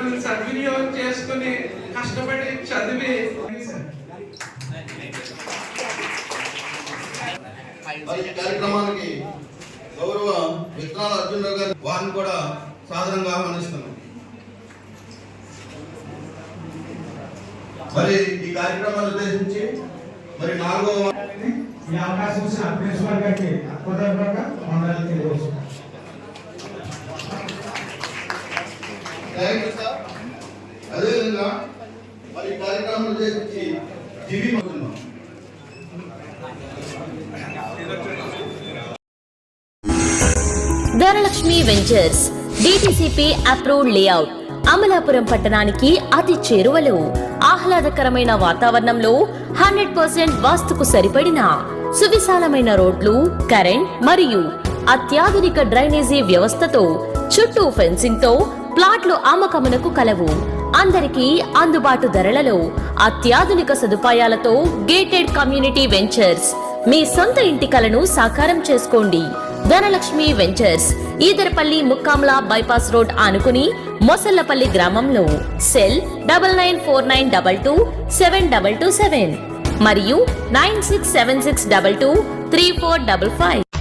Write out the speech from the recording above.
వాటిని సద్వినియోగం చేసుకుని కష్టపడి చదివి కార్యక్రమానికి గౌరవ విత్తనాల అర్జునరావు గారు వారిని కూడా సాధారణంగా ఆహ్వానిస్తున్నాం. మరి ఈ కార్యక్రమాన్ని ఉద్దేశించి మరి 4వ ఈ అవకాశం ఇచ్చిన ప్రిన్సిపల్ గారికి హృదయపూర్వక వందనాలు తెలియజేస్తున్నాను. అదేవిధంగా మరి ఈ కార్యక్రమం ఉద్దేశించి GV Dhanalakshmi ventures DTCP approved layout Amalapuram పట్టణానికి అతి చేరువలో ఆహ్లాదకరమైన వాతావరణంలో 100% వాస్తుకు సరిపడిన సువిశాలమైన రోడ్లు, కరెంట్ మరియు అత్యాధునిక డ్రైనేజీ వ్యవస్థతో చుట్టూ ఫెన్సింగ్ తో ప్లాట్లు అమ్మకమునకు కలవు. అందరికీ అందుబాటు ధరలలో అత్యాధునిక సదుపాయాలతో గేటెడ్ కమ్యూనిటీ వెంచర్స్ మీ సొంత ఇంటి కలను సాకారం చేసుకోండి. Dhanalakshmi ventures Edarapalli ముక్కాంలా bypass road ఆనుకుని మొసల్లపల్లి గ్రామంలో. సెల్ 9949227227 మరియు 9676223455.